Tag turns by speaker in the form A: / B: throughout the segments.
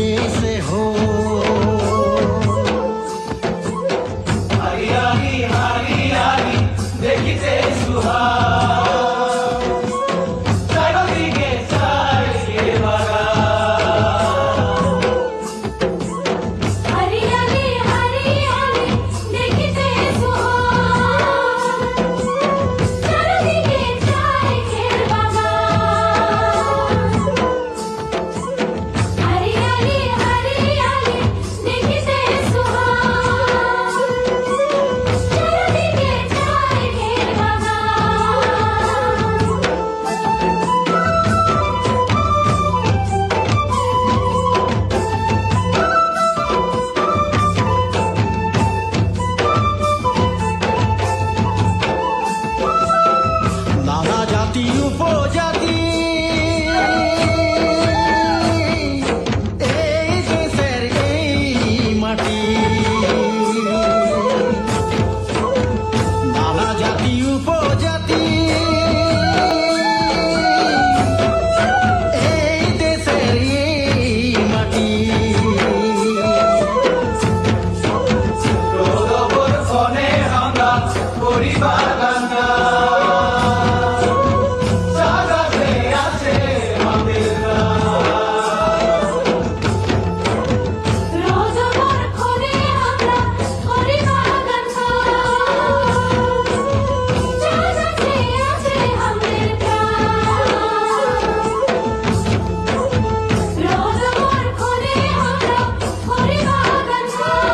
A: जैसे हो।
B: हरियाली हरियाली देखते सुहाग, चारिदिके चारिदिके बागान।
C: हरियाली हरियाली देखते सुहाग, चारिदिके चारिदिके बागान। हरियाली हरियाली देखते सुहाग, चारिदिके चारिदिके
A: নানা জাতি উপজাতি এই দেশের এই মাটি। নানা জাতি উপজাতি এই দেশের এই মাটি।
B: রোদবর বনে আমরা করি বাগান গান, জাগাতে আছে আমাদের গান।
C: রোজ ভোর করে আমরা করি বাগান গান, জাগাতে আছে আমাদের প্রাণ। রোজ ভোর করে আমরা করি বাগান গান,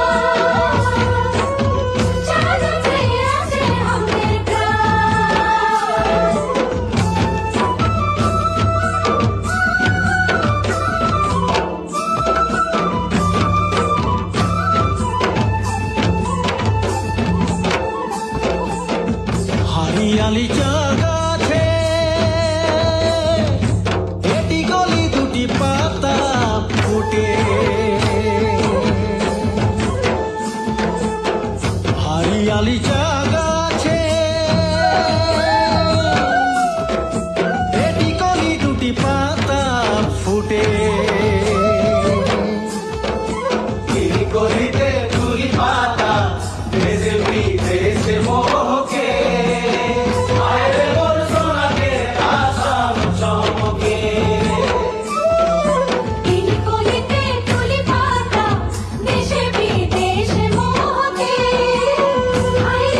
C: জাগাতে আছে আমাদের প্রাণ।
A: হারিয়ালি চাগাছে এটি গলি দুটি পাতা ফুটে। হারিয়ালি চাগাছে এটি গলি দুটি পাতা ফুটে।
B: কি করিতে তুলি পাতা ভেজে বিদেশে মোহকে, আয়রে মোর সোনাকে আসাম চমকে।
C: তিল কলিতে তুলি পাতা দেশে বিদেশে মোহকে, আইরে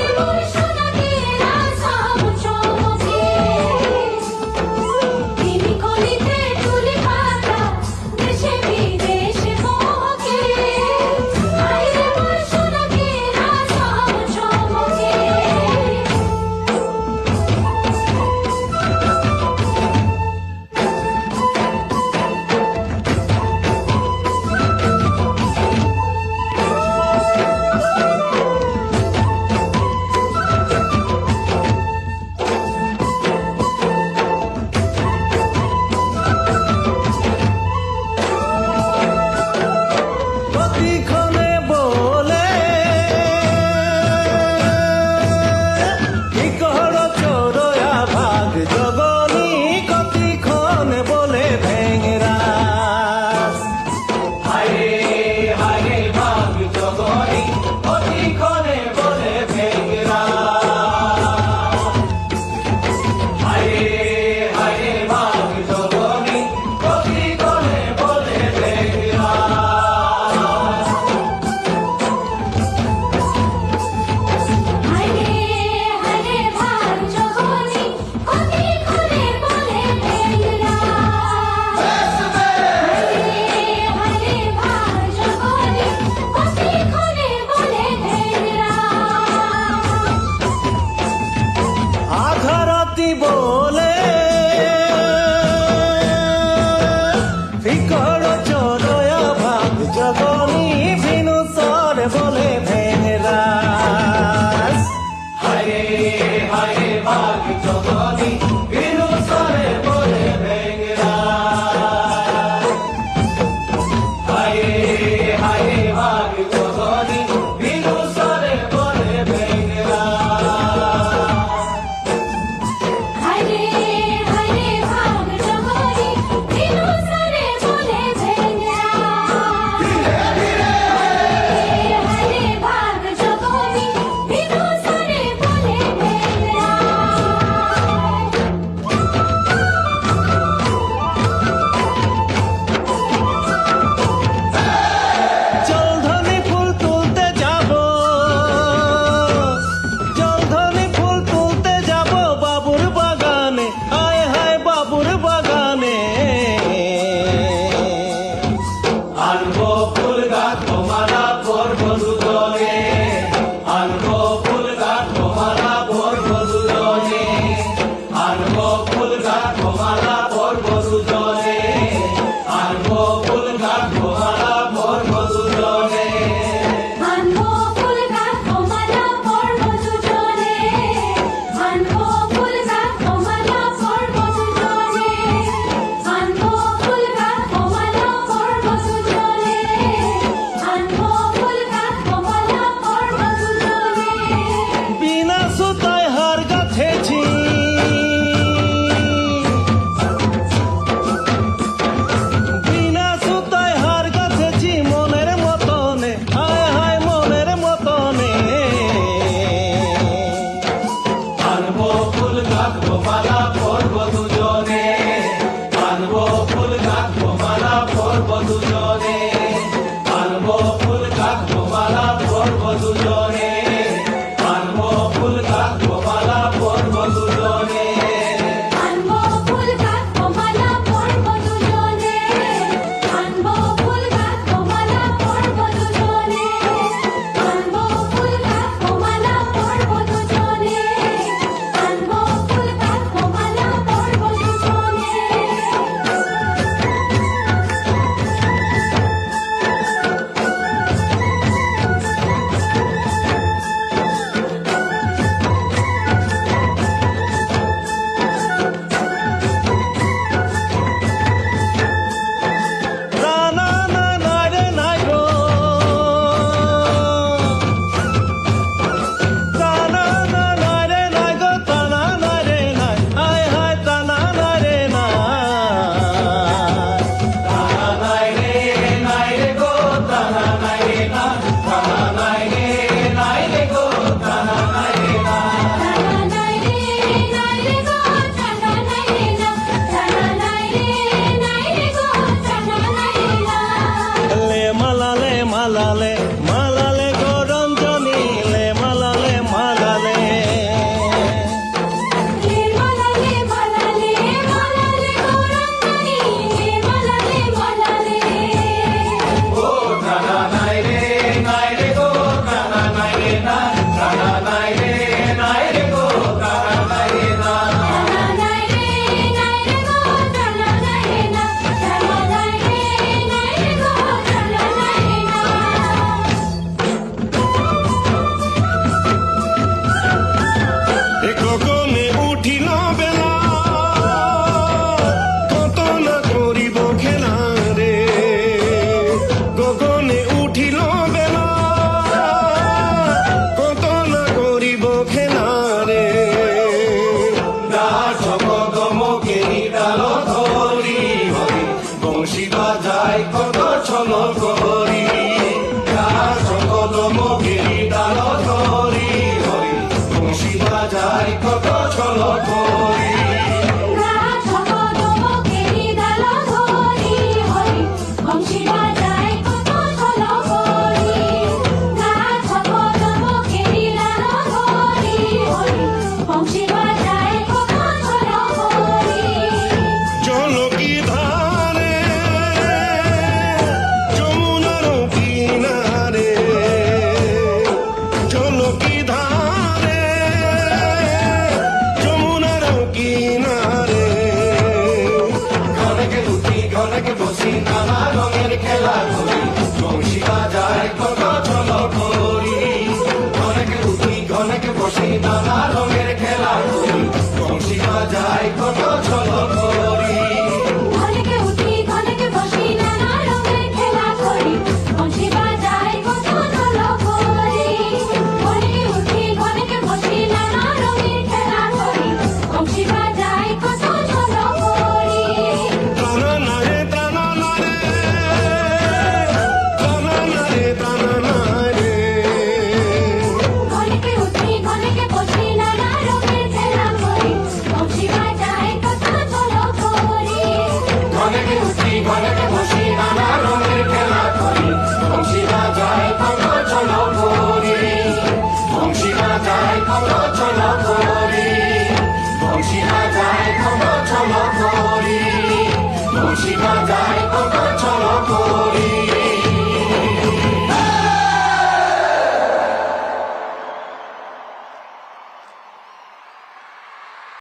B: আনবো ফুল গাঁথবো মালা পরবো দুজনে আনবো ফুল গাঁথবো মালা পরবো দুজনে আনবো ফুল গাঁথবো মালা পরবো দুজনে আনবো ফুল গাঁথবো মালা পরবো দুজনে
C: আনবো ফুল গাঁথবো মালা পরবো দুজনে আনবো ফুল গাঁথবো মালা পরবো দুজনে আনবো ফুল গাঁথবো মালা পরবো দুজনে আনবো ফুল গাঁথবো মালা পরবো দুজনে
A: বিনা সুতায় হার গাঁথেছি বিনা সুতায় হার গাঁথেছি মনের মতনে হায় হায় মনের মতনে
B: আনবো ফুল গাঁথবো মালা পরবো দুজনে আনবো ফুল গাঁথবো মালা পরবো দুজনে আনবো ফুল গাঁথবো মালা পরবো দুজনে আনবো ফুল গাঁথবো মালা পরবো দুজনে
C: আনবো ফুল গাঁথবো মালা পরবো দুজনে আনবো ফুল গাঁথবো মালা পরবো দুজনে আনবো ফুল গাঁথবো মালা পরবো দুজনে আনবো ফুল গাঁথবো মালা পরবো দুজনে
A: না না না নাই রে নাই গো তা না না নাই রে নাই গো তা না নাই রে নাই হায় হায় তা না নাই রে নাই
B: তানা নাই রে গো তানা নাই রে না তানা নাই রে গো তানা নাই রে না
C: জানা নাই রে গো জানা নাই রে না জানা নাই রে গো জানা নাই না
A: লে মালালে মালালে মালালে গো রঞ্জনী লে মালালে মালালে
C: লে মালালে মালালে মালালে গৌরঙ্গনি লে মালালে মালালে
B: ও তানা নাই রে গো তানা নাই রে না তানা নাই রে গো তানা নাই রে না
C: জানা নাই রে গো জানা নাই না জানা নাই গো জানা নাই না
D: এ গগনে উঠিল বেলা কত না করিব খেলা রে গগনে উঠিল বেলা কত না করিব খেলা রে
B: দাস গমকে নিডাল ধরি হরি বংশী বাজায় কত ছলক